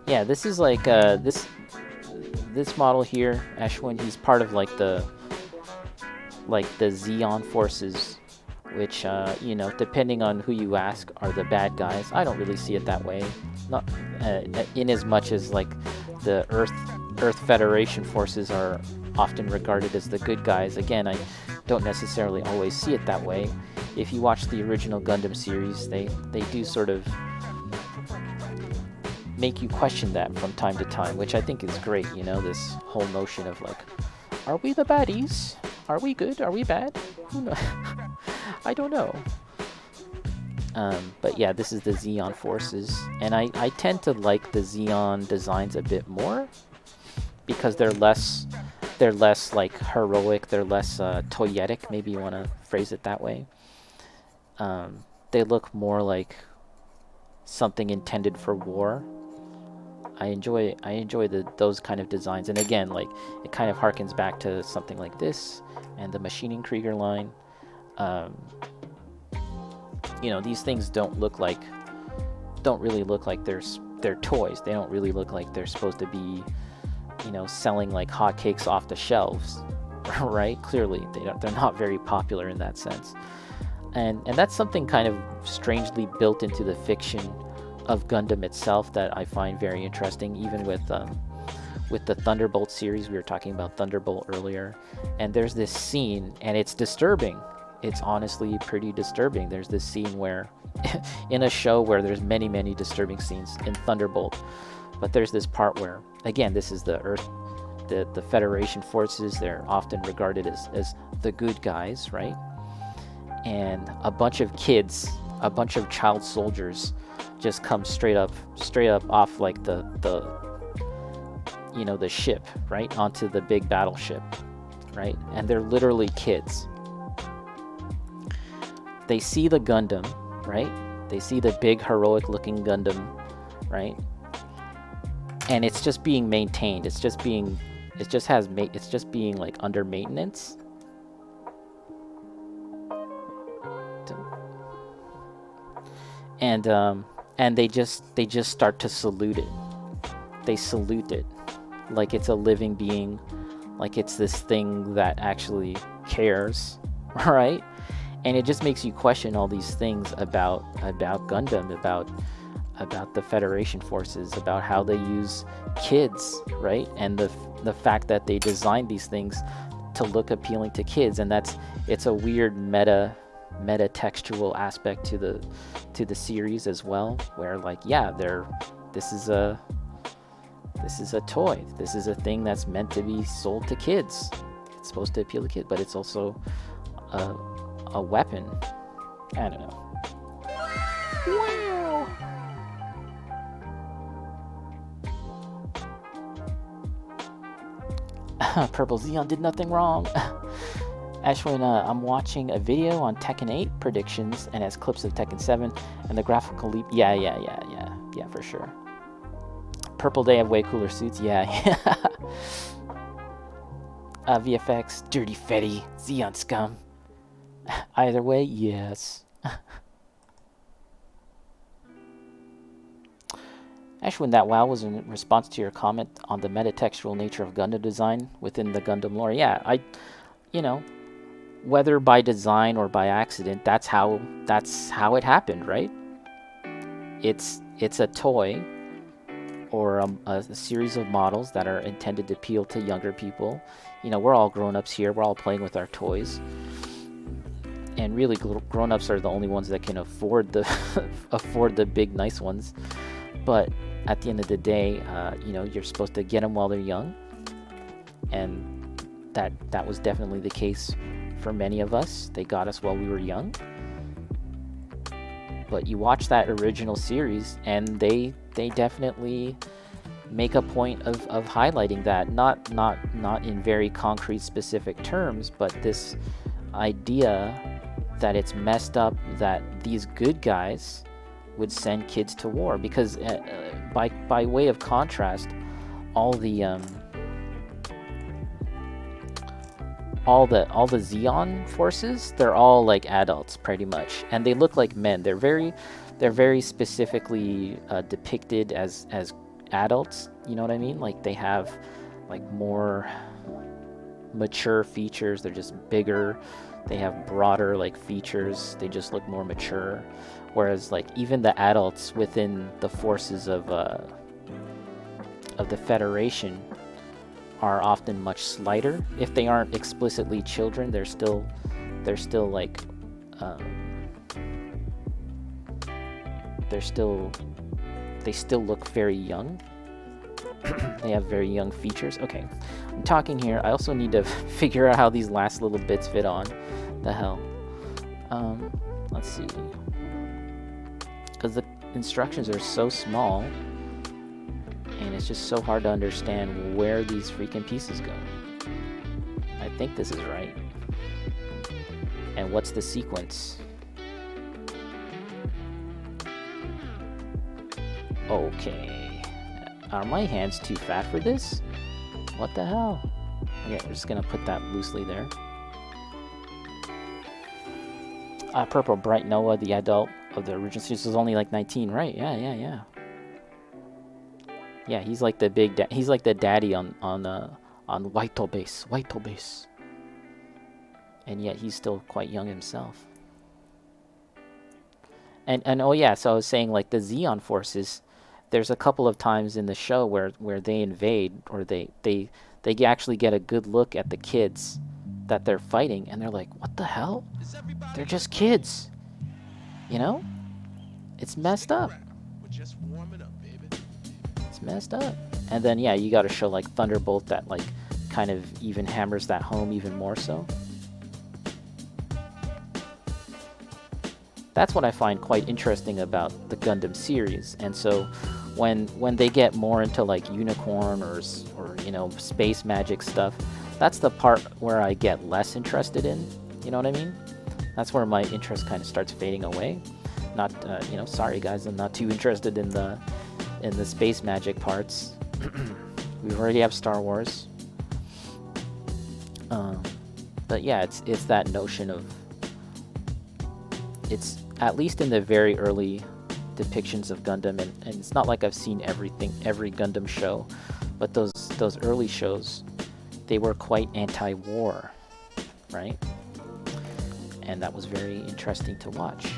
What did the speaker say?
Yeah, this is like this model here, Ashwin. He's part of like the Xeon forces, which you know, depending on who you ask, are the bad guys. I don't really see it that way. Not in as much as like the Earth Federation forces are often regarded as the good guys. Again, I don't necessarily always see it that way. If you watch the original Gundam series, they do sort of make you question that from time to time, which I think is great. You know, this whole notion of like, are we the baddies? Are we good? Are we bad? Who knows? I don't know. But yeah, this is the Xeon forces, and I tend to like the Xeon designs a bit more because they're less like heroic, they're less toyetic. Maybe you want to phrase it that way. They look more like something intended for war. I enjoy those kind of designs, and again, like it kind of harkens back to something like this and the Machining Krieger line. Um, you know, these things don't really look like they're toys. They don't really look like they're supposed to be, you know, selling like hotcakes off the shelves, right? Clearly, they're not very popular in that sense, and that's something kind of strangely built into the fiction of Gundam itself that I find very interesting, even with the Thunderbolt series. We were talking about Thunderbolt earlier, and there's this scene, and it's disturbing. It's honestly pretty disturbing. There's this scene where, in a show where there's many disturbing scenes in Thunderbolt, but there's this part where, again, this is the Earth, the Federation forces. They're often regarded as the good guys, right? And a bunch of kids, a bunch of child soldiers, just come straight up off like the you know, the ship, right, onto the big battleship, right? And they're literally kids. They see the Gundam, right? They see the big heroic looking Gundam, right? And it's just being maintained. It's just being like under maintenance. And they just start to salute it. They salute it like it's a living being, like it's this thing that actually cares, right? And it just makes you question all these things about Gundam, about the Federation forces, about how they use kids, right? And the fact that they designed these things to look appealing to kids, and it's a weird meta textual aspect to the series as well, where like, yeah, this is a toy. This is a thing that's meant to be sold to kids. It's supposed to appeal to kids, but it's also a weapon. I don't know. Wow. Purple Xeon did nothing wrong. Ashwin, I'm watching a video on Tekken 8 predictions and has clips of Tekken 7 and the graphical leap. Yeah, for sure. Purple Day have way cooler suits. Yeah. VFX, Dirty Fetty, Xeon Scum. Either way, yes. Ashwin, that wow was in response to your comment on the metatextual nature of Gundam design within the Gundam lore. Yeah, you know, whether by design or by accident, that's how it happened, right? It's a toy or a series of models that are intended to appeal to younger people. You know, we're all grown-ups here. We're all playing with our toys. And really, grown-ups are the only ones that can afford the big, nice ones. But at the end of the day, you know, you're supposed to get them while they're young. And that was definitely the case for many of us. They got us while we were young. But you watch that original series, and they definitely make a point of highlighting that, not in very concrete, specific terms, but this idea that it's messed up that these good guys would send kids to war, because by way of contrast, all the Xeon forces, they're all like adults pretty much, and they look like men. They're very they're very specifically depicted as adults. You know what I mean? Like they have like more mature features. They're just bigger. They have broader like features. They just look more mature. Whereas like even the adults within the forces of the Federation are often much slighter. If they aren't explicitly children, they're still like they still look very young. They have very young features. Okay, I'm talking here. I also need to figure out how these last little bits fit on. The hell. Let's see. Because the instructions are so small, and it's just so hard to understand where these freaking pieces go. I think this is right. And what's the sequence? Okay. Are my hands too fat for this? What the hell? Okay, we're just gonna put that loosely there. Purple Bright Noah, the adult of the original series, was only like 19, right? Yeah. Yeah, he's like the big he's like the daddy on White Base. And yet he's still quite young himself. And oh yeah, so I was saying like the Xeon forces, there's a couple of times in the show where they invade, or they actually get a good look at the kids that they're fighting, and they're like, what the hell? They're just kids. You know? It's messed up. It's messed up. And then yeah, you gotta show like Thunderbolt that like kind of even hammers that home even more so. That's what I find quite interesting about the Gundam series. And so when they get more into like unicorn or you know, space magic stuff, that's the part where I get less interested in. You know what I mean? That's where my interest kind of starts fading away. Not you know, sorry guys, I'm not too interested in the space magic parts. We already have Star Wars. But yeah, it's that notion of, it's at least in the very early depictions of Gundam, and it's not like I've seen every Gundam show, but those early shows, they were quite anti-war, right? And that was very interesting to watch.